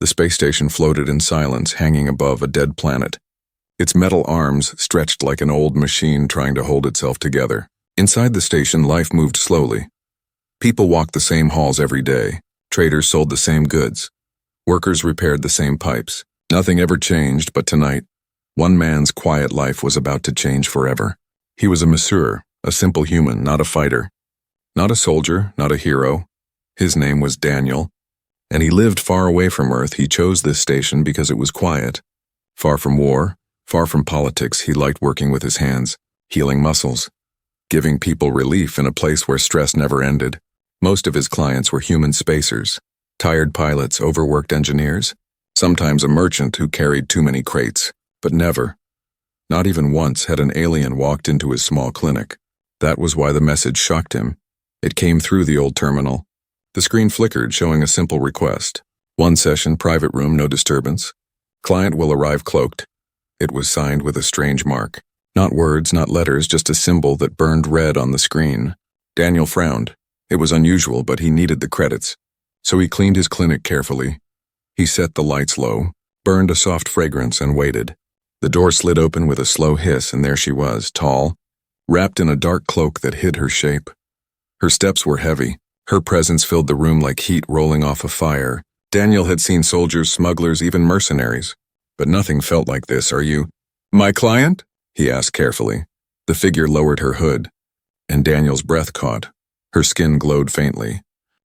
The space station floated in silence, hanging above a dead planet. Its metal arms stretched like an old machine trying to hold itself together. Inside the station, life moved slowly. People walked the same halls every day. Traders sold the same goods. Workers repaired the same pipes. Nothing ever changed, but tonight, one man's quiet life was about to change forever. He was a masseur, a simple human, not a fighter. Not a soldier, not a hero. His name was Daniel, and he lived far away from Earth. He chose this station because it was quiet. Far from war, far from politics, he liked working with his hands, healing muscles, giving people relief in a place where stress never ended. Most of his clients were human spacers, tired pilots, overworked engineers, sometimes a merchant who carried too many crates, but never, not even once, had an alien walked into his small clinic. That was why the message shocked him. It came through the old terminal. The screen flickered, showing a simple request. 1 session, private room, no disturbance. Client will arrive cloaked. It was signed with a strange mark. Not words, not letters, just a symbol that burned red on the screen. Daniel frowned. It was unusual, but he needed the credits. So he cleaned his clinic carefully. He set the lights low, burned a soft fragrance, and waited. The door slid open with a slow hiss, and there she was, tall, wrapped in a dark cloak that hid her shape. Her steps were heavy. Her presence filled the room like heat rolling off a fire. Daniel had seen soldiers, smugglers, even mercenaries. But nothing felt like this. Are you my client? He asked carefully. The figure lowered her hood, and Daniel's breath caught. Her skin glowed faintly.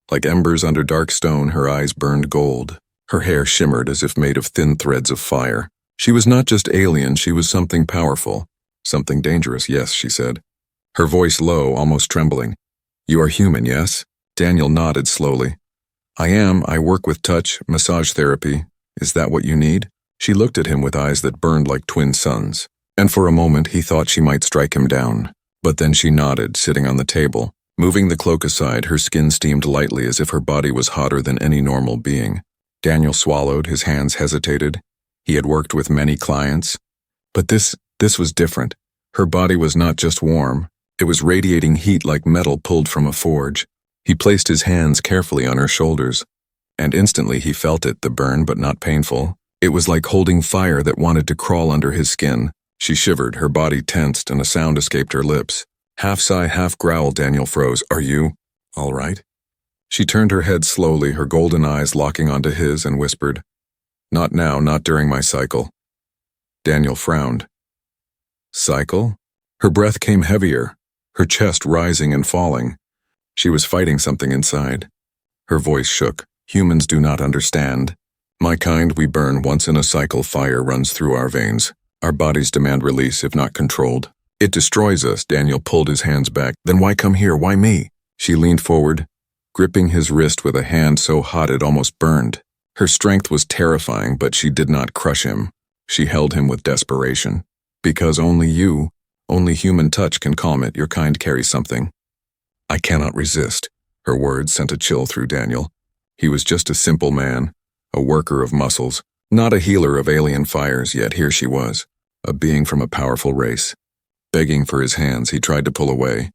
Like embers under dark stone, her eyes burned gold. Her hair shimmered as if made of thin threads of fire. She was not just alien, she was something powerful. Something dangerous, yes, she said. Her voice low, almost trembling. You are human, yes? Daniel nodded slowly. I am. I work with touch, massage therapy. Is that what you need? She looked at him with eyes that burned like twin suns. And for a moment he thought she might strike him down. But then she nodded, sitting on the table. Moving the cloak aside, her skin steamed lightly as if her body was hotter than any normal being. Daniel swallowed, his hands hesitated. He had worked with many clients. But this was different. Her body was not just warm. It was radiating heat like metal pulled from a forge. He placed his hands carefully on her shoulders, and instantly he felt it, the burn, but not painful. It was like holding fire that wanted to crawl under his skin. She shivered, her body tensed, and a sound escaped her lips. Half sigh, half growl. Daniel froze. Are you all right? She turned her head slowly, her golden eyes locking onto his, and whispered, Not now, not during my cycle. Daniel frowned. Cycle? Her breath came heavier, her chest rising and falling. She was fighting something inside. Her voice shook. Humans do not understand. My kind, we burn once in a cycle. Fire runs through our veins. Our bodies demand release if not controlled. It destroys us. Daniel pulled his hands back. Then why come here? Why me? She leaned forward, gripping his wrist with a hand so hot it almost burned. Her strength was terrifying, but she did not crush him. She held him with desperation. Because only human touch can calm it. Your kind carries something. I cannot resist. Her words sent a chill through Daniel. He was just a simple man, a worker of muscles, not a healer of alien fires, yet here she was, a being from a powerful race. Begging for his hands, he tried to pull away.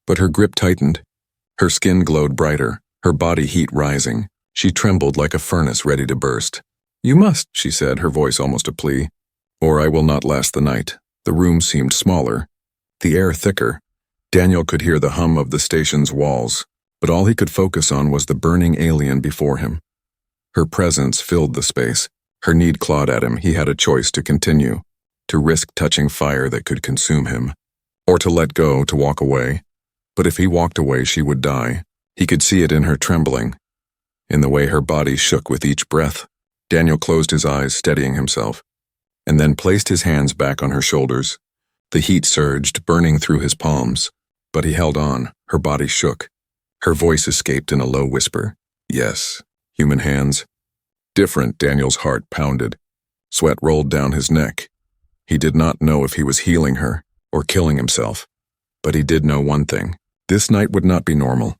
But her grip tightened. Her skin glowed brighter, her body heat rising. She trembled like a furnace ready to burst. You must, she said, her voice almost a plea, or I will not last the night. The room seemed smaller, the air thicker. Daniel could hear the hum of the station's walls, but all he could focus on was the burning alien before him. Her presence filled the space. Her need clawed at him. He had a choice: to continue, to risk touching fire that could consume him, or to let go, to walk away. But if he walked away, she would die. He could see it in her trembling, in the way her body shook with each breath. Daniel closed his eyes, steadying himself, and then placed his hands back on her shoulders. The heat surged, burning through his palms. But he held on. Her body shook. Her voice escaped in a low whisper. Yes, human hands. Different. Daniel's heart pounded. Sweat rolled down his neck. He did not know if he was healing her or killing himself. But he did know one thing. This night would not be normal.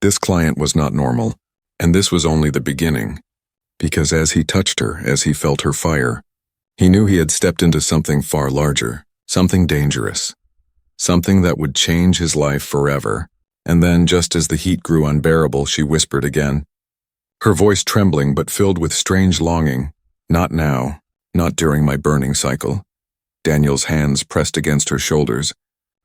This client was not normal. And this was only the beginning. Because as he touched her, as he felt her fire, he knew he had stepped into something far larger, something dangerous. Something that would change his life forever. And then, just as the heat grew unbearable, she whispered again, her voice trembling but filled with strange longing. Not now, not during my burning cycle. Daniel's hands pressed against her shoulders,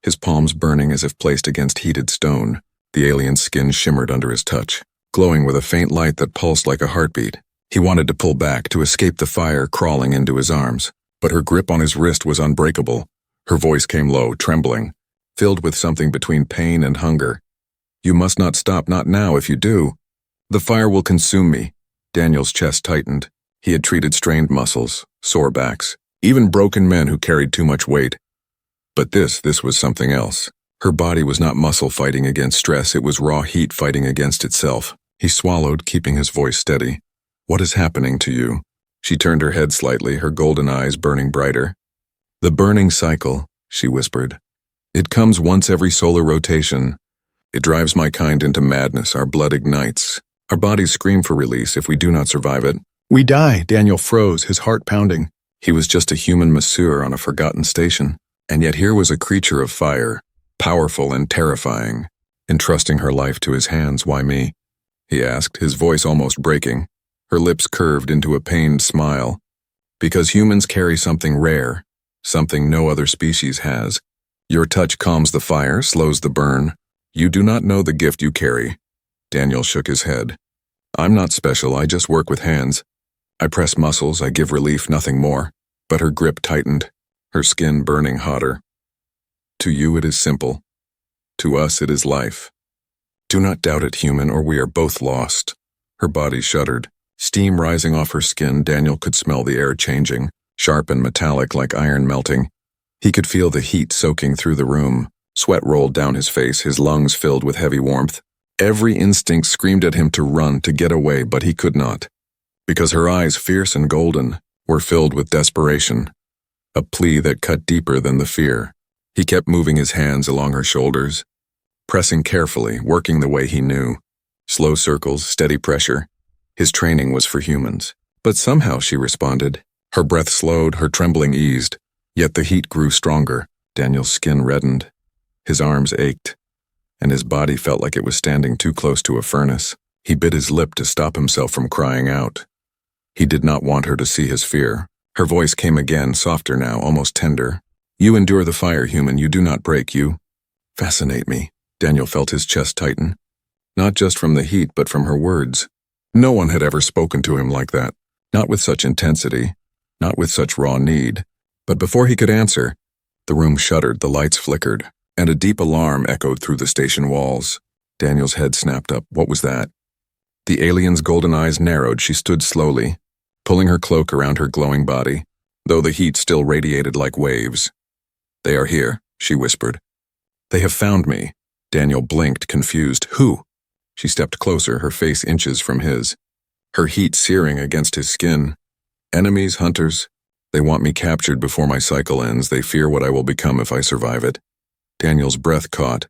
his palms burning as if placed against heated stone. The alien's skin shimmered under his touch, glowing with a faint light that pulsed like a heartbeat. He wanted to pull back, to escape the fire crawling into his arms, but her grip on his wrist was unbreakable. Her voice came low, trembling, filled with something between pain and hunger. You must not stop, not now. If you do, the fire will consume me. Daniel's chest tightened. He had treated strained muscles, sore backs, even broken men who carried too much weight. But this was something else. Her body was not muscle fighting against stress, it was raw heat fighting against itself. He swallowed, keeping his voice steady. What is happening to you? She turned her head slightly, her golden eyes burning brighter. The burning cycle, she whispered. It comes once every solar rotation. It drives my kind into madness, our blood ignites. Our bodies scream for release if we do not survive it. We die. Daniel froze, his heart pounding. He was just a human masseur on a forgotten station. And yet here was a creature of fire, powerful and terrifying. Entrusting her life to his hands, why me? He asked, his voice almost breaking. Her lips curved into a pained smile. Because humans carry something rare, something no other species has. Your touch calms the fire, slows the burn. You do not know the gift you carry. Daniel shook his head. I'm not special, I just work with hands. I press muscles, I give relief, nothing more. But her grip tightened, her skin burning hotter. To you it is simple. To us it is life. Do not doubt it, human, or we are both lost. Her body shuddered. Steam rising off her skin, Daniel could smell the air changing, sharp and metallic like iron melting. He could feel the heat soaking through the room. Sweat rolled down his face, his lungs filled with heavy warmth. Every instinct screamed at him to run, to get away, but he could not. Because her eyes, fierce and golden, were filled with desperation. A plea that cut deeper than the fear. He kept moving his hands along her shoulders, pressing carefully, working the way he knew. Slow circles, steady pressure. His training was for humans. But somehow, she responded. Her breath slowed, her trembling eased. Yet the heat grew stronger. Daniel's skin reddened. His arms ached, and his body felt like it was standing too close to a furnace. He bit his lip to stop himself from crying out. He did not want her to see his fear. Her voice came again, softer now, almost tender. You endure the fire, human, you do not break, you fascinate me. Daniel felt his chest tighten. Not just from the heat, but from her words. No one had ever spoken to him like that. Not with such intensity, not with such raw need. But before he could answer, the room shuddered, the lights flickered, and a deep alarm echoed through the station walls. Daniel's head snapped up. What was that? The alien's golden eyes narrowed. She stood slowly, pulling her cloak around her glowing body, though the heat still radiated like waves. They are here, she whispered. They have found me. Daniel blinked, confused. Who? She stepped closer, her face inches from his, her heat searing against his skin. Enemies, hunters. They want me captured before my cycle ends. They fear what I will become if I survive it. Daniel's breath caught.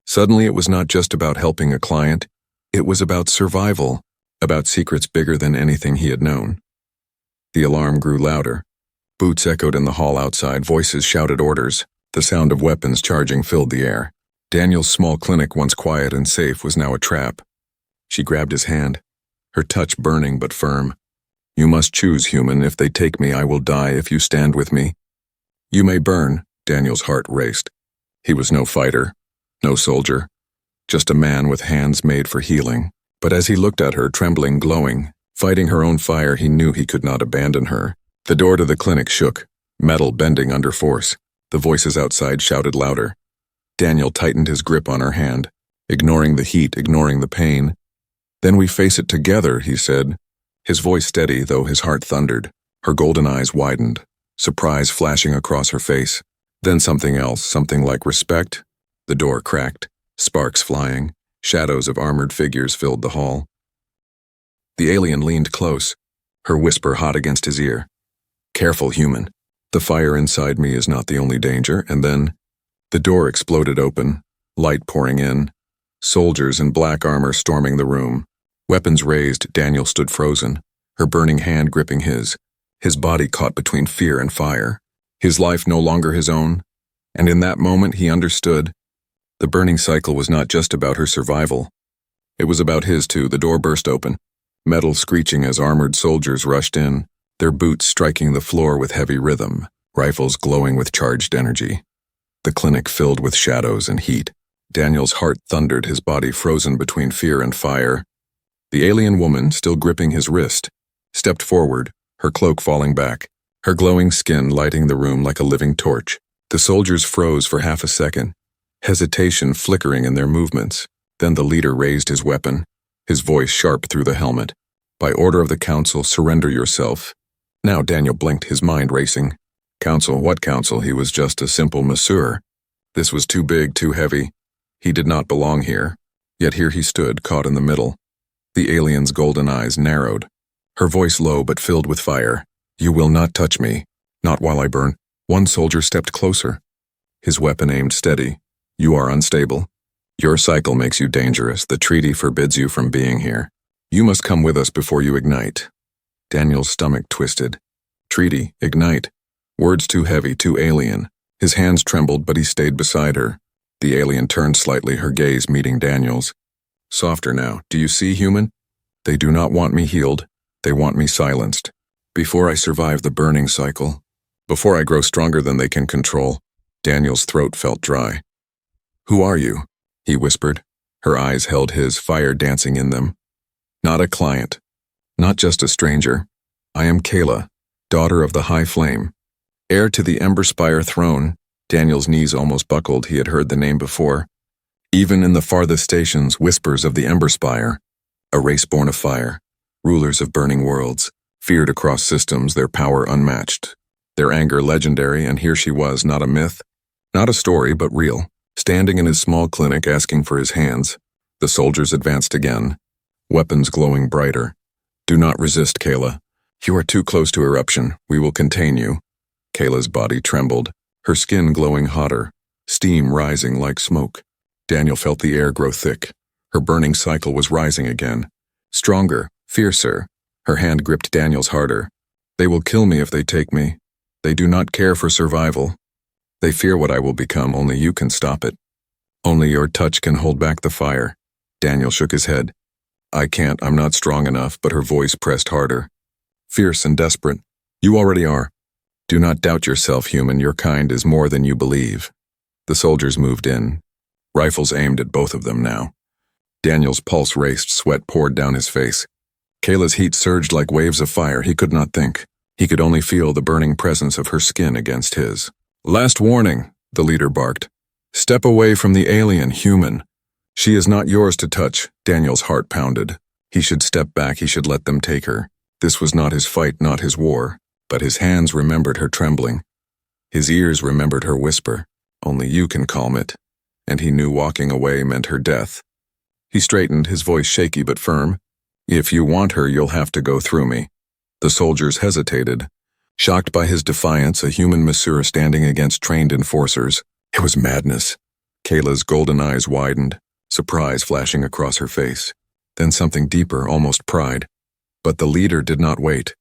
Suddenly it was not just about helping a client. It was about survival, about secrets bigger than anything he had known. The alarm grew louder. Boots echoed in the hall outside, voices shouted orders. The sound of weapons charging filled the air. Daniel's small clinic, once quiet and safe, was now a trap. She grabbed his hand, her touch burning but firm. You must choose, human. If they take me, I will die if you stand with me. You may burn. Daniel's heart raced. He was no fighter, no soldier, just a man with hands made for healing. But as he looked at her, trembling, glowing, fighting her own fire, he knew he could not abandon her. The door to the clinic shook, metal bending under force. The voices outside shouted louder. Daniel tightened his grip on her hand, ignoring the heat, ignoring the pain. Then we face it together, he said, his voice steady, though his heart thundered. Her golden eyes widened, surprise flashing across her face. Then something else, something like respect. The door cracked, sparks flying, shadows of armored figures filled the hall. The alien leaned close, her whisper hot against his ear. Careful, human. The fire inside me is not the only danger. And then the door exploded open, light pouring in, soldiers in black armor storming the room. Weapons raised, Daniel stood frozen, her burning hand gripping his body caught between fear and fire. His life no longer his own, and in that moment he understood. The burning cycle was not just about her survival. It was about his too. The door burst open. metal screeching as armored soldiers rushed in, their boots striking the floor with heavy rhythm, rifles glowing with charged energy. The clinic filled with shadows and heat. Daniel's heart thundered, his body frozen between fear and fire. The alien woman, still gripping his wrist, stepped forward, her cloak falling back, her glowing skin lighting the room like a living torch. The soldiers froze for half a second, hesitation flickering in their movements. Then the leader raised his weapon, his voice sharp through the helmet. By order of the council, surrender yourself. Now Daniel blinked, his mind racing. Council? What council? He was just a simple masseur. This was too big, too heavy. He did not belong here. Yet here he stood, caught in the middle. The alien's golden eyes narrowed, her voice low but filled with fire. You will not touch me. Not while I burn. One soldier stepped closer, his weapon aimed steady. You are unstable. Your cycle makes you dangerous. The treaty forbids you from being here. You must come with us before you ignite. Daniel's stomach twisted. Treaty, ignite. Words too heavy, too alien. His hands trembled, but he stayed beside her. The alien turned slightly, her gaze meeting Daniel's. Softer now. Do you see, human? They do not want me healed. They want me silenced. Before I survive the burning cycle, before I grow stronger than they can control. Daniel's throat felt dry. Who are you? He whispered. Her eyes held his, fire dancing in them. Not a client. Not just a stranger. I am Kayla, daughter of the High Flame. Heir to the Ember Spire throne. Daniel's knees almost buckled. He had heard the name before. Even in the farthest stations, whispers of the Ember Spire. A race born of fire. Rulers of burning worlds. Feared across systems, their power unmatched. Their anger legendary, and here she was, not a myth. Not a story, but real. Standing in his small clinic asking for his hands. The soldiers advanced again. Weapons glowing brighter. Do not resist, Kayla. You are too close to eruption. We will contain you. Kayla's body trembled, her skin glowing hotter, steam rising like smoke. Daniel felt the air grow thick. Her burning cycle was rising again. Stronger, fiercer. Her hand gripped Daniel's harder. They will kill me if they take me. They do not care for survival. They fear what I will become. Only you can stop it. Only your touch can hold back the fire. Daniel shook his head. I can't, I'm not strong enough, but her voice pressed harder. Fierce and desperate. You already are. Do not doubt yourself, human. Your kind is more than you believe. The soldiers moved in. Rifles aimed at both of them now. Daniel's pulse raced, sweat poured down his face. Kayla's heat surged like waves of fire. He could not think. He could only feel the burning presence of her skin against his. Last warning, the leader barked. Step away from the alien, human. She is not yours to touch. Daniel's heart pounded. He should step back. He should let them take her. This was not his fight, not his war. But his hands remembered her trembling. His ears remembered her whisper. Only you can calm it. And he knew walking away meant her death. He straightened, his voice shaky but firm. If you want her, you'll have to go through me. The soldiers hesitated. Shocked by his defiance, a human masseur standing against trained enforcers. It was madness. Kayla's golden eyes widened, surprise flashing across her face. Then something deeper, almost pride. But the leader did not wait.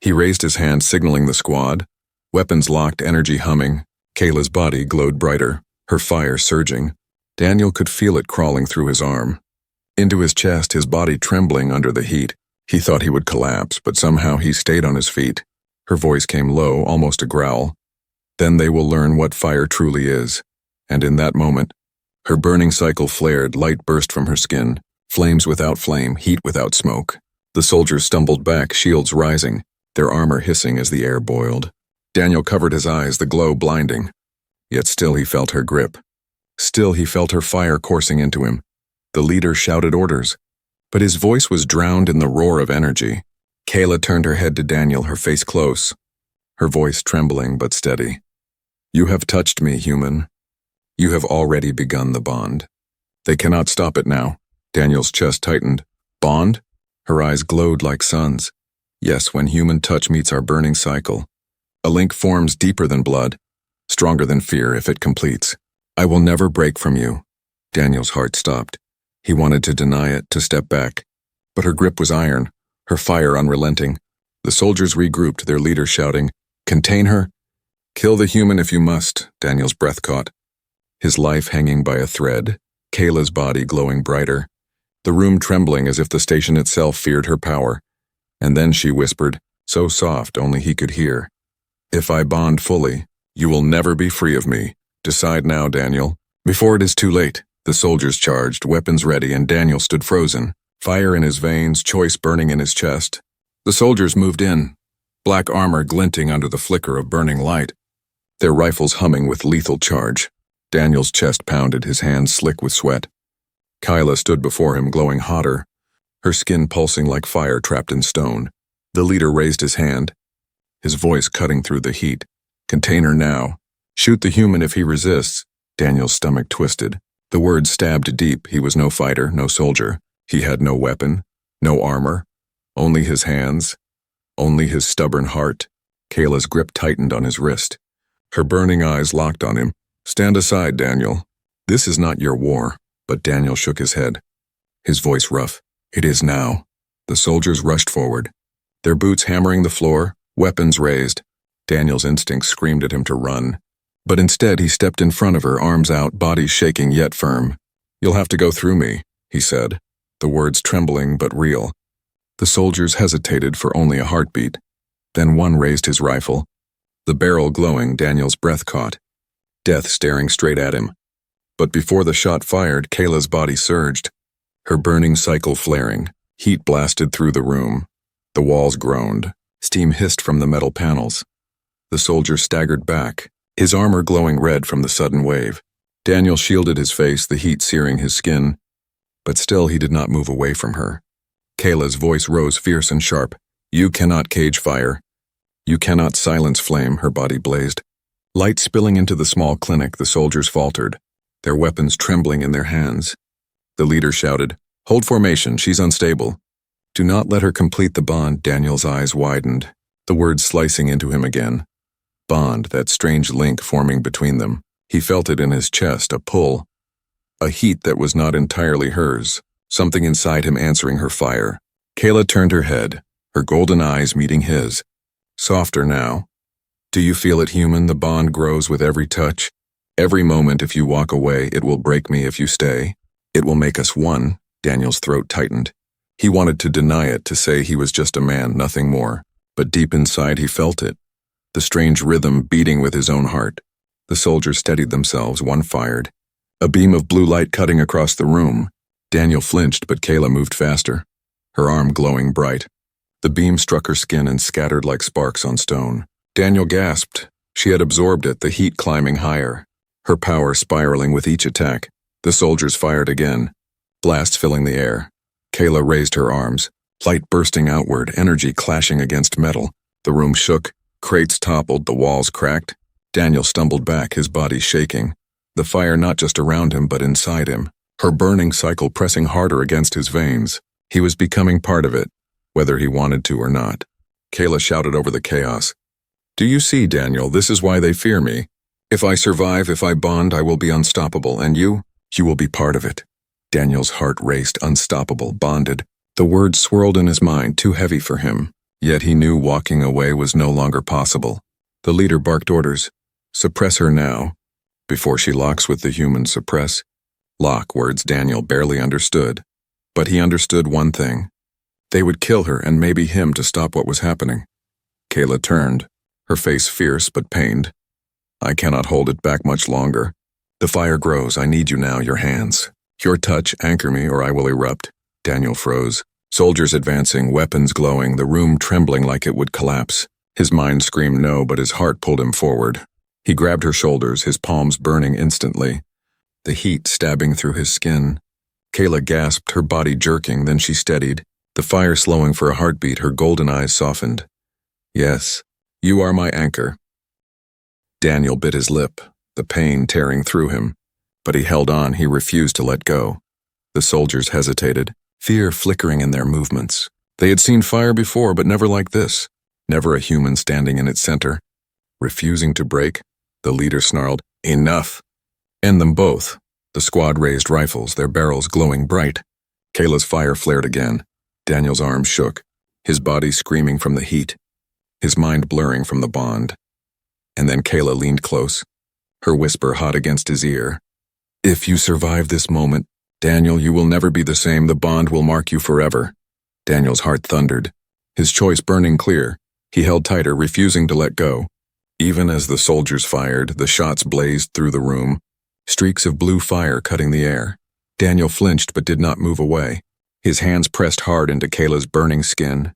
He raised his hand, signaling the squad. Weapons locked, energy humming. Kayla's body glowed brighter, her fire surging. Daniel could feel it crawling through his arm. Into his chest, his body trembling under the heat. He thought he would collapse, but somehow he stayed on his feet. Her voice came low, almost a growl. Then they will learn what fire truly is. And in that moment, her burning cycle flared, light burst from her skin. Flames without flame, heat without smoke. The soldiers stumbled back, shields rising, their armor hissing as the air boiled. Daniel covered his eyes, the glow blinding. Yet still he felt her grip. Still he felt her fire coursing into him. The leader shouted orders, but his voice was drowned in the roar of energy. Kayla turned her head to Daniel, her face close, her voice trembling but steady. You have touched me, human. You have already begun the bond. They cannot stop it now. Daniel's chest tightened. Bond? Her eyes glowed like suns. Yes, when human touch meets our burning cycle, a link forms deeper than blood, stronger than fear if it completes. I will never break from you. Daniel's heart stopped. He wanted to deny it, to step back. But her grip was iron, her fire unrelenting. The soldiers regrouped, their leader shouting, Contain her? Kill the human if you must, Daniel's breath caught. His life hanging by a thread, Kayla's body glowing brighter. the room trembling as if the station itself feared her power. And then she whispered, so soft only he could hear, "If I bond fully, you will never be free of me. Decide now, Daniel, before it is too late." The soldiers charged, weapons ready, and Daniel stood frozen, fire in his veins, choice burning in his chest. The soldiers moved in, black armor glinting under the flicker of burning light, their rifles humming with lethal charge. Daniel's chest pounded, his hands slick with sweat. Kyla stood before him, glowing hotter, her skin pulsing like fire trapped in stone. The leader raised his hand, his voice cutting through the heat. "Container now. Shoot the human if he resists." Daniel's stomach twisted. The words stabbed deep. He was no fighter, no soldier. He had no weapon, no armor, only his hands, only his stubborn heart. Kayla's grip tightened on his wrist. Her burning eyes locked on him. "Stand aside, Daniel. This is not your war." But Daniel shook his head, his voice rough. "It is now." The soldiers rushed forward, their boots hammering the floor, weapons raised. Daniel's instincts screamed at him to run. But instead he stepped in front of her, arms out, body shaking yet firm. "You'll have to go through me," he said, the words trembling but real. The soldiers hesitated for only a heartbeat. Then one raised his rifle, the barrel glowing. Daniel's breath caught, death staring straight at him. But before the shot fired, Kayla's body surged, her burning cycle flaring. Heat blasted through the room. The walls groaned. Steam hissed from the metal panels. The soldier staggered back, his armor glowing red from the sudden wave. Daniel shielded his face, the heat searing his skin. But still he did not move away from her. Kayla's voice rose fierce and sharp. "You cannot cage fire. You cannot silence flame." Her body blazed. Light spilling into the small clinic, the soldiers faltered, their weapons trembling in their hands. The leader shouted, "Hold formation, she's unstable." "Do not let her complete the bond." Daniel's eyes widened, the words slicing into him again. Bond, that strange link forming between them. He felt it in his chest, a pull, a heat that was not entirely hers, something inside him answering her fire. Kayla turned her head, her golden eyes meeting his. Softer now. "Do you feel it, human? The bond grows with every touch. Every moment. If you walk away, it will break me. If you stay, it will make us one." Daniel's throat tightened. He wanted to deny it, to say he was just a man, nothing more. But deep inside he felt it, the strange rhythm beating with his own heart. The soldiers steadied themselves, one fired, a beam of blue light cutting across the room. Daniel flinched, but Kayla moved faster, her arm glowing bright. The beam struck her skin and scattered like sparks on stone. Daniel gasped. She had absorbed it, the heat climbing higher, her power spiraling with each attack. The soldiers fired again, blasts filling the air. Kayla raised her arms, light bursting outward, energy clashing against metal. The room shook, crates toppled, the walls cracked. Daniel stumbled back, his body shaking, the fire not just around him but inside him, her burning cycle pressing harder against his veins. He was becoming part of it, whether he wanted to or not. Kayla shouted over the chaos, "Do you see, Daniel, this is why they fear me. If I survive, if I bond, I will be unstoppable, and you will be part of it." Daniel's heart raced, unstoppable, bonded. The words swirled in his mind, too heavy for him, yet he knew walking away was no longer possible. The leader barked orders. "Suppress her now, before she locks with the human." Suppress. Lock, words Daniel barely understood. But he understood one thing. They would kill her and maybe him to stop what was happening. Kayla turned, her face fierce but pained. "I cannot hold it back much longer. The fire grows. I need you now, your hands. Your touch, anchor me or I will erupt." Daniel froze. Soldiers advancing, weapons glowing, the room trembling like it would collapse. His mind screamed no, but his heart pulled him forward. He grabbed her shoulders, his palms burning instantly, the heat stabbing through his skin. Kayla gasped, her body jerking, then she steadied, the fire slowing for a heartbeat, her golden eyes softened. "Yes, you are my anchor." Daniel bit his lip, the pain tearing through him. But he held on, he refused to let go. The soldiers hesitated, fear flickering in their movements. They had seen fire before, but never like this. Never a human standing in its center. Refusing to break, the leader snarled, "Enough! End them both." The squad raised rifles, their barrels glowing bright. Kayla's fire flared again. Daniel's arms shook, his body screaming from the heat, his mind blurring from the bond. And then Kayla leaned close, her whisper hot against his ear. "If you survive this moment, Daniel, you will never be the same. The bond will mark you forever. Daniel's heart thundered. His choice burning clear. He held tighter, refusing to let go. Even as the soldiers fired, the shots blazed through the room, streaks of blue fire cutting the air. Daniel flinched but did not move away. His hands pressed hard into Kayla's burning skin.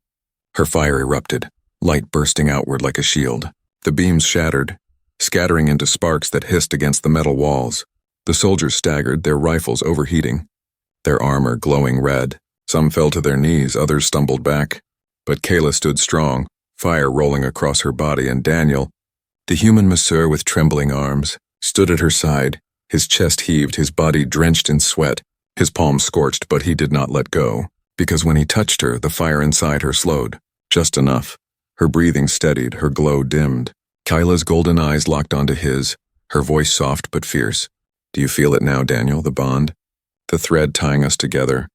Her fire erupted, light bursting outward like a shield. The beams shattered, scattering into sparks that hissed against the metal walls. The soldiers staggered, their rifles overheating, their armor glowing red. Some fell to their knees, others stumbled back. But Kayla stood strong, fire rolling across her body, and Daniel, the human Masseuse with trembling arms, stood at her side. His chest heaved, his body drenched in sweat, his palms scorched, but he did not let go, because when he touched her, the fire inside her slowed, just enough. Her breathing steadied, her glow dimmed. Kayla's golden eyes locked onto his, her voice soft but fierce. Do you feel it now, Daniel, the bond? The thread tying us together.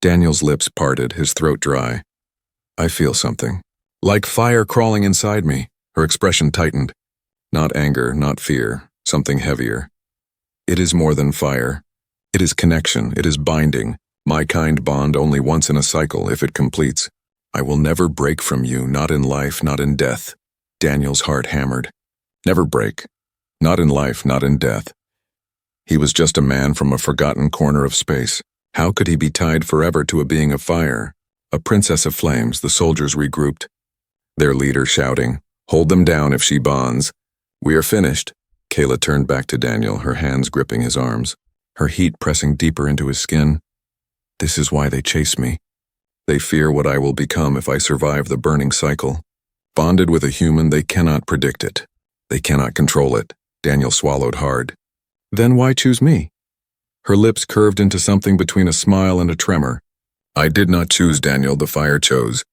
Daniel's lips parted, his throat dry. I feel something. Like fire crawling inside me. Her expression tightened. Not anger, not fear, something heavier. It is more than fire. It is connection, it is binding. My kind bond only once in a cycle, if it completes. I will never break from you, not in life, not in death. Daniel's heart hammered. Never break. Not in life, not in death. He was just a man from a forgotten corner of space. How could he be tied forever to a being of fire? A princess of flames, the soldiers regrouped. Their leader shouting, "Hold them down if she bonds." "We are finished." Kayla turned back to Daniel, her hands gripping his arms, her heat pressing deeper into his skin. This is why they chase me. They fear what I will become if I survive the burning cycle. Bonded with a human, they cannot predict it. They cannot control it. Daniel swallowed hard. Then why choose me? Her lips curved into something between a smile and a tremor. I did not choose, Daniel, the fire chose.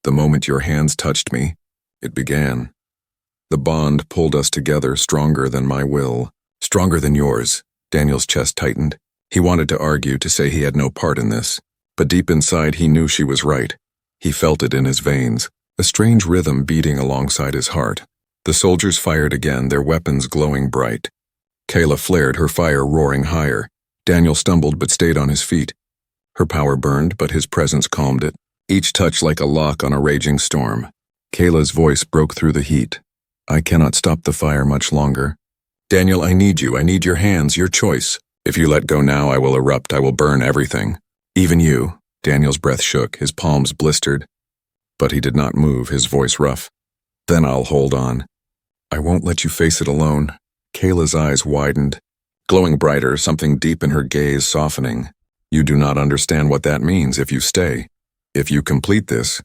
The moment your hands touched me, it began. The bond pulled us together, stronger than my will, stronger than yours. Daniel's chest tightened. He wanted to argue, to say he had no part in this, but deep inside he knew she was right. He felt it in his veins, a strange rhythm beating alongside his heart. The soldiers fired again, their weapons glowing bright. Kayla flared, her fire roaring higher. Daniel stumbled but stayed on his feet. Her power burned, but his presence calmed it, each touch like a lock on a raging storm. Kayla's voice broke through the heat. I cannot stop the fire much longer. Daniel, I need you. I need your hands, your choice. If you let go now, I will erupt. I will burn everything. Even you. Daniel's breath shook, his palms blistered. But he did not move, his voice rough. Then I'll hold on. I won't let you face it alone. Kayla's eyes widened, glowing brighter, something deep in her gaze softening. You do not understand what that means if you stay. If you complete this,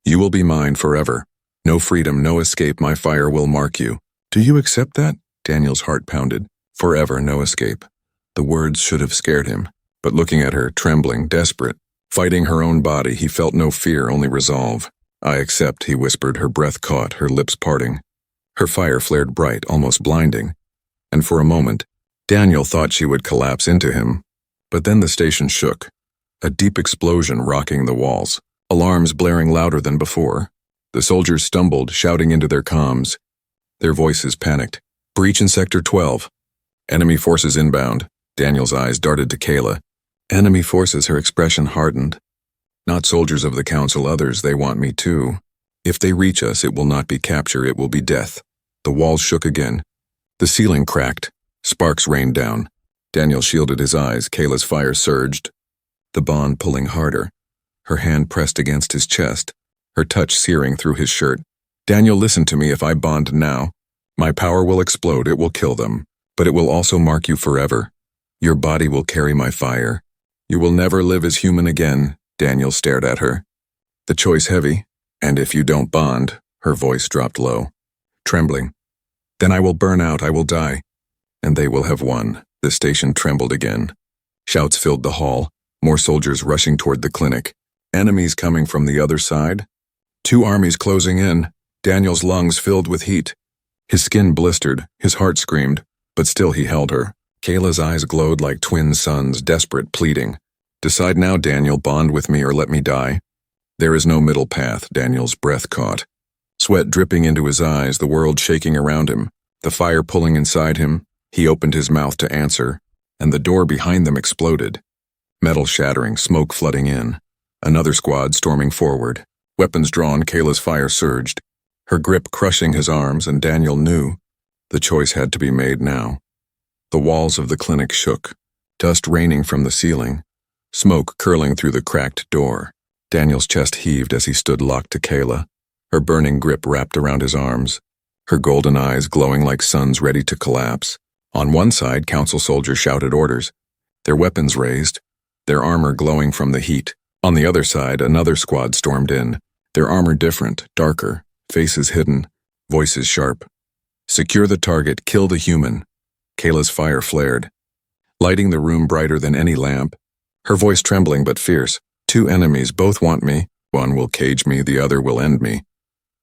you will be mine forever. No freedom, no escape, my fire will mark you. Do you accept that? Daniel's heart pounded. Forever, no escape. The words should have scared him, but looking at her, trembling, desperate, fighting her own body, he felt no fear, only resolve. I accept, he whispered, her breath caught, her lips parting. Her fire flared bright, almost blinding. And for a moment, Daniel thought she would collapse into him. But then the station shook, a deep explosion rocking the walls, alarms blaring louder than before. The soldiers stumbled, shouting into their comms. Their voices panicked. Breach in Sector 12. Enemy forces inbound. Daniel's eyes darted to Kayla. Enemy forces, her expression hardened. Not soldiers of the Council, others, they want me too. If they reach us, it will not be capture, it will be death. The walls shook again. The ceiling cracked. Sparks rained down. Daniel shielded his eyes. Kayla's fire surged. The bond pulling harder. Her hand pressed against his chest, her touch searing through his shirt. Daniel, listen to me. If I bond now, my power will explode. It will kill them. But it will also mark you forever. Your body will carry my fire. You will never live as human again. Daniel stared at her. The choice heavy. And if you don't bond, her voice dropped low, trembling. Then I will burn out, I will die. And they will have won. The station trembled again. Shouts filled the hall, more soldiers rushing toward the clinic. Enemies coming from the other side. 2 armies closing in, Daniel's lungs filled with heat. His skin blistered, his heart screamed, but still he held her. Kayla's eyes glowed like twin suns, desperate, pleading. Decide now, Daniel, bond with me or let me die. There is no middle path, Daniel's breath caught. Sweat dripping into his eyes, the world shaking around him, the fire pulling inside him. He opened his mouth to answer, and the door behind them exploded. Metal shattering, smoke flooding in. Another squad storming forward. Weapons drawn, Kayla's fire surged. Her grip crushing his arms, and Daniel knew the choice had to be made now. The walls of the clinic shook, dust raining from the ceiling, smoke curling through the cracked door. Daniel's chest heaved as he stood locked to Kayla, her burning grip wrapped around his arms, her golden eyes glowing like suns ready to collapse. On one side, council soldiers shouted orders, their weapons raised, their armor glowing from the heat. On the other side, another squad stormed in, their armor different, darker, faces hidden, voices sharp. Secure the target, kill the human. Kayla's fire flared, lighting the room brighter than any lamp, her voice trembling but fierce. Two enemies, both want me. One will cage me, the other will end me.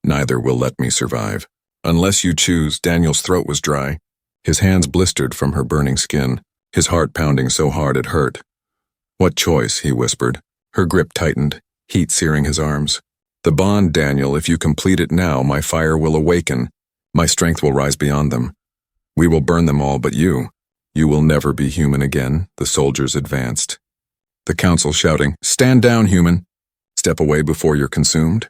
Neither will let me survive. Unless you choose. Daniel's throat was dry, his hands blistered from her burning skin, his heart pounding so hard it hurt. What choice, he whispered. Her grip tightened, heat searing his arms. The bond, Daniel, if you complete it now, my fire will awaken. My strength will rise beyond them. We will burn them all but you. You will never be human again. The soldiers advanced. The council shouting, stand down, human. Step away before you're consumed.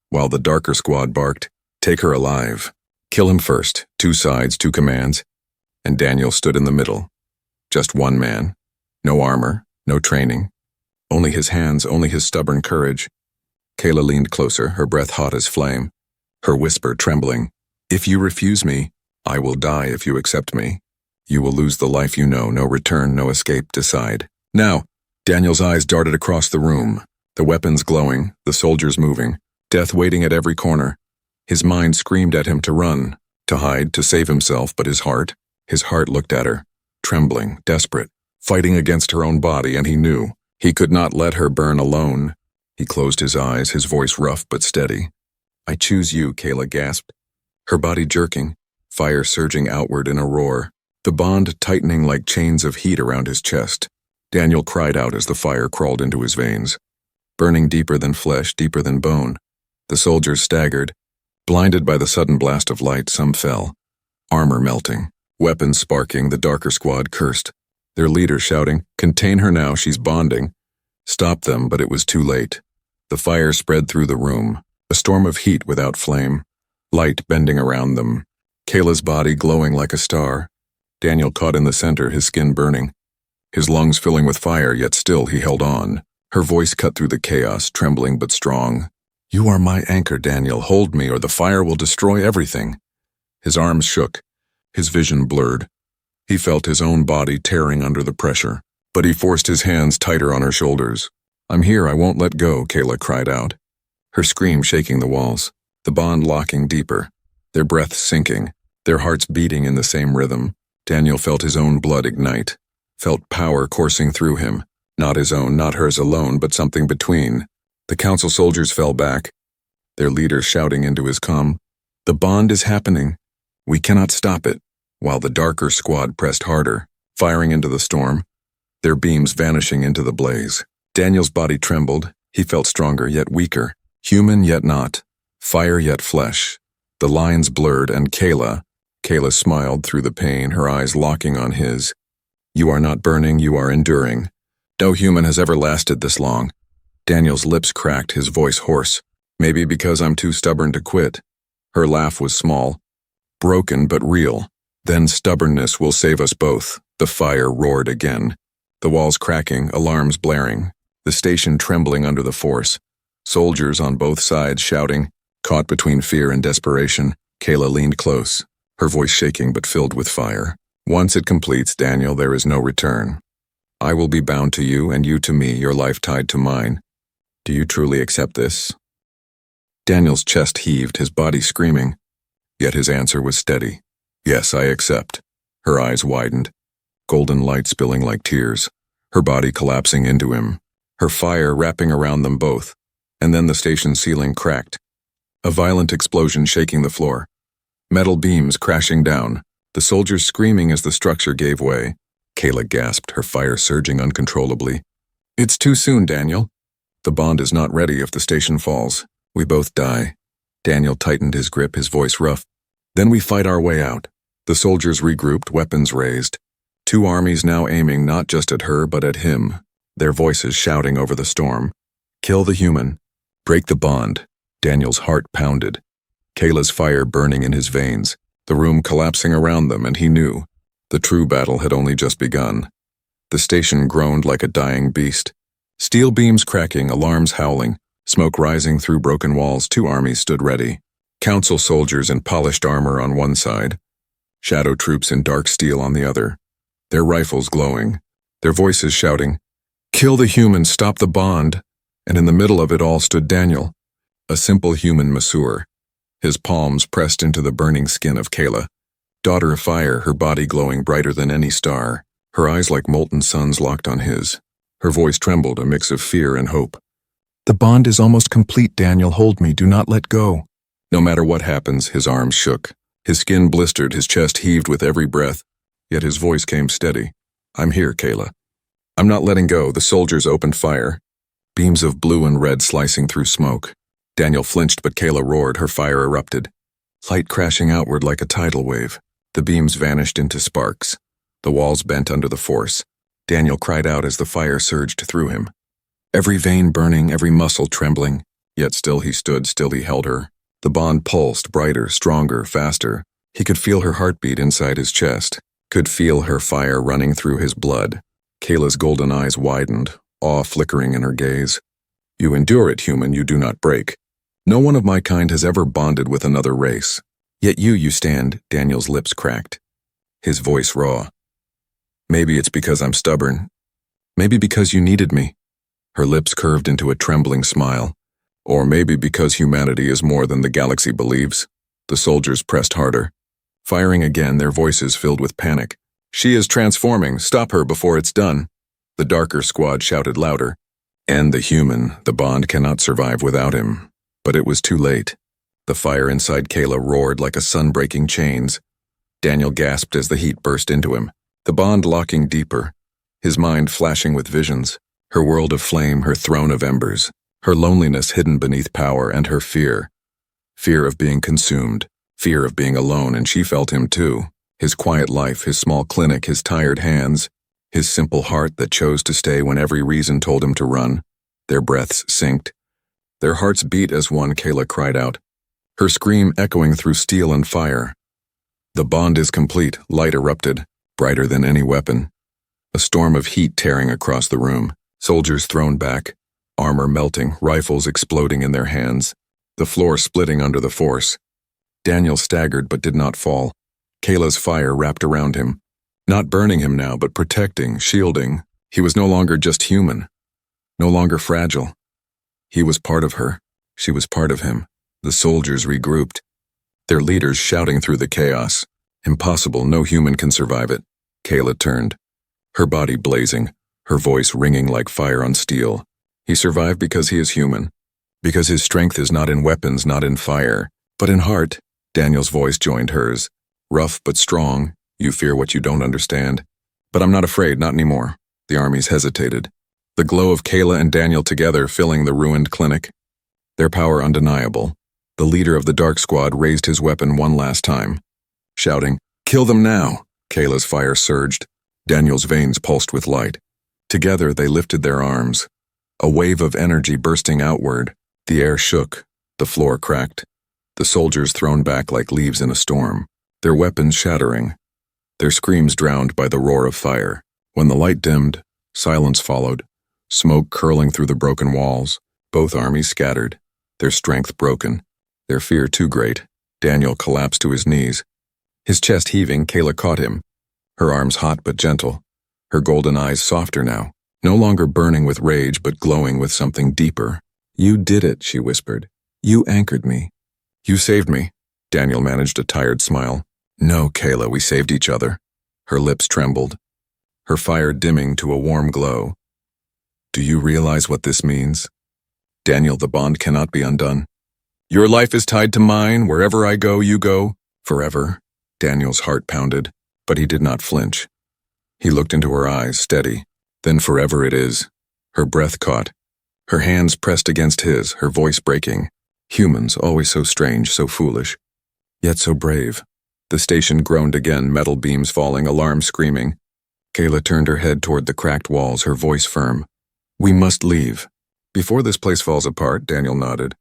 While the darker squad barked, take her alive. Kill him first. 2 sides, 2 commands. And Daniel stood in the middle. Just one man. No armor, no training. Only his hands, only his stubborn courage. Kayla leaned closer, her breath hot as flame, her whisper trembling. If you refuse me, I will die. If you accept me, you will lose the life you know. No return, no escape. Decide. Now. Daniel's eyes darted across the room, the weapons glowing, the soldiers moving, death waiting at every corner. His mind screamed at him to run, to hide, to save himself, but his heart looked at her, trembling, desperate, fighting against her own body, and he knew he could not let her burn alone. He closed his eyes, his voice rough but steady. I choose you, Kayla gasped, her body jerking, fire surging outward in a roar, the bond tightening like chains of heat around his chest. Daniel cried out as the fire crawled into his veins, burning deeper than flesh, deeper than bone. The soldiers staggered, blinded by the sudden blast of light. Some fell, armor melting, weapons sparking. The darker squad cursed, their leader shouting, contain her now, she's bonding. Stop them, but it was too late. The fire spread through the room, a storm of heat without flame, light bending around them. Kayla's body glowing like a star. Daniel caught in the center, his skin burning, his lungs filling with fire, yet still he held on. Her voice cut through the chaos, trembling but strong. You are my anchor, Daniel. Hold me, or the fire will destroy everything. His arms shook, his vision blurred. He felt his own body tearing under the pressure, but he forced his hands tighter on her shoulders. I'm here, I won't let go, Kayla cried out, her scream shaking the walls, the bond locking deeper, their breaths sinking, their hearts beating in the same rhythm. Daniel felt his own blood ignite, felt power coursing through him, not his own, not hers alone, but something between. The council soldiers fell back, their leader shouting into his comm, the bond is happening. We cannot stop it. While the darker squad pressed harder, firing into the storm, their beams vanishing into the blaze. Daniel's body trembled. He felt stronger yet weaker, human yet not, fire yet flesh. The lines blurred, and Kayla smiled through the pain, her eyes locking on his. You are not burning, you are enduring. No human has ever lasted this long. Daniel's lips cracked, his voice hoarse. Maybe because I'm too stubborn to quit. Her laugh was small, broken but real. Then stubbornness will save us both. The fire roared again, the walls cracking, alarms blaring, the station trembling under the force. Soldiers on both sides shouting, caught between fear and desperation. Kayla leaned close, her voice shaking but filled with fire. Once it completes, Daniel, there is no return. I will be bound to you and you to me, your life tied to mine. Do you truly accept this? Daniel's chest heaved, his body screaming, yet his answer was steady. Yes, I accept. Her eyes widened, golden light spilling like tears, her body collapsing into him, her fire wrapping around them both. And then the station ceiling cracked, a violent explosion shaking the floor, metal beams crashing down, the soldiers screaming as the structure gave way. Kayla gasped, her fire surging uncontrollably. It's too soon, Daniel. The bond is not ready. If the station falls, we both die. Daniel tightened his grip, his voice rough. Then we fight our way out. The soldiers regrouped, weapons raised. 2 armies now aiming not just at her but at him. their voices shouting over the storm. Kill the human. Break the bond. Daniel's heart pounded. Kayla's fire burning in his veins, the room collapsing around them, and he knew the true battle had only just begun. The station groaned like a dying beast. Steel beams cracking, alarms howling, smoke rising through broken walls. Two armies stood ready. Council soldiers in polished armor on one side, shadow troops in dark steel on the other, their rifles glowing, their voices shouting, "Kill the human, stop the bond." And in the middle of it all stood Daniel, a simple human masseur, his palms pressed into the burning skin of Kayla. Daughter of fire, her body glowing brighter than any star, her eyes like molten suns locked on his. Her voice trembled, a mix of fear and hope. "The bond is almost complete, Daniel. Hold me, do not let go." No matter what happens, his arms shook. His skin blistered, his chest heaved with every breath, yet his voice came steady. "I'm here, Kayla. I'm not letting go." The soldiers opened fire, beams of blue and red slicing through smoke. Daniel flinched, but Kayla roared, her fire erupted. Light crashing outward like a tidal wave. The beams vanished into sparks. The walls bent under the force. Daniel cried out as the fire surged through him. Every vein burning, every muscle trembling, yet still he stood, still he held her. The bond pulsed, brighter, stronger, faster. He could feel her heartbeat inside his chest, could feel her fire running through his blood. Kayla's golden eyes widened, awe flickering in her gaze. "You endure it, human, you do not break. No one of my kind has ever bonded with another race. Yet you stand." Daniel's lips cracked, his voice raw. "Maybe it's because I'm stubborn. Maybe because you needed me." Her lips curved into a trembling smile. "Or maybe because humanity is more than the galaxy believes." The soldiers pressed harder, firing again, their voices filled with panic. "She is transforming. Stop her before it's done." The darker squad shouted louder. "End the human. The bond cannot survive without him." But it was too late. The fire inside Kayla roared like a sun breaking chains. Daniel gasped as the heat burst into him, the bond locking deeper, his mind flashing with visions. Her world of flame, her throne of embers, her loneliness hidden beneath power, and her fear. Fear of being consumed, fear of being alone, and she felt him too. His quiet life, his small clinic, his tired hands, his simple heart that chose to stay when every reason told him to run. Their breaths synced. Their hearts beat as one. Kayla cried out, her scream echoing through steel and fire. "The bond is complete." Light erupted, brighter than any weapon. A storm of heat tearing across the room. Soldiers thrown back, armor melting, rifles exploding in their hands, the floor splitting under the force. Daniel staggered but did not fall. Kayla's fire wrapped around him, not burning him now, but protecting, shielding. He was no longer just human, no longer fragile. He was part of her. She was part of him. The soldiers regrouped, their leaders shouting through the chaos. "Impossible, no human can survive it." Kayla turned, her body blazing, her voice ringing like fire on steel. He survived because he is human, because his strength is not in weapons, not in fire, but in heart. Daniel's voice joined hers, rough but strong. "You fear what you don't understand." "But I'm not afraid, not anymore." The armies hesitated, the glow of Kayla and Daniel together filling the ruined clinic, their power undeniable. The leader of the Dark Squad raised his weapon one last time, shouting, "Kill them now!" Kayla's fire surged, Daniel's veins pulsed with light. Together they lifted their arms, a wave of energy bursting outward. The air shook, the floor cracked, the soldiers thrown back like leaves in a storm, their weapons shattering, their screams drowned by the roar of fire. When the light dimmed, silence followed, smoke curling through the broken walls. Both armies scattered, their strength broken, their fear too great. Daniel collapsed to his knees, his chest heaving. Kayla caught him, her arms hot but gentle, her golden eyes softer now, no longer burning with rage but glowing with something deeper. "You did it," she whispered. "You anchored me. You saved me." Daniel managed a tired smile. "No, Kayla, we saved each other." Her lips trembled, her fire dimming to a warm glow. "Do you realize what this means? Daniel, the bond cannot be undone. Your life is tied to mine. Wherever I go, you go. Forever." Daniel's heart pounded, but he did not flinch. He looked into her eyes, steady. "Then forever it is." Her breath caught, her hands pressed against his, her voice breaking. Humans, always so strange, so foolish, yet so brave. The station groaned again, metal beams falling, alarms screaming. Kayla turned her head toward the cracked walls, her voice firm. We must leave. Before this place falls apart, Daniel nodded.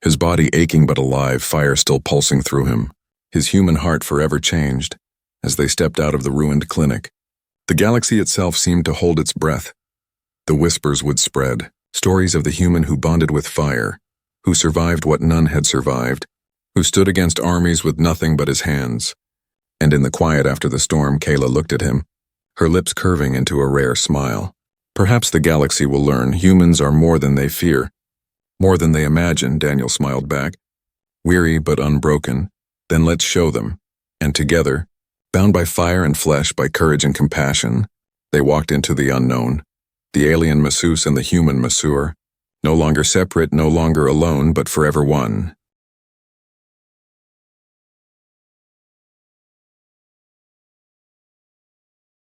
His body aching but alive, fire still pulsing through him. His human heart forever changed as they stepped out of the ruined clinic. The galaxy itself seemed to hold its breath. The whispers would spread, stories of the human who bonded with fire, who survived what none had survived, who stood against armies with nothing but his hands. And in the quiet after the storm, Kayla looked at him, her lips curving into a rare smile. Perhaps the galaxy will learn humans are more than they fear. More than they imagine, Daniel smiled back. Weary but unbroken, then let's show them. And together, bound by fire and flesh, by courage and compassion, they walked into the unknown. The alien Masseuse and the human Masseur, no longer separate, no longer alone, but forever one.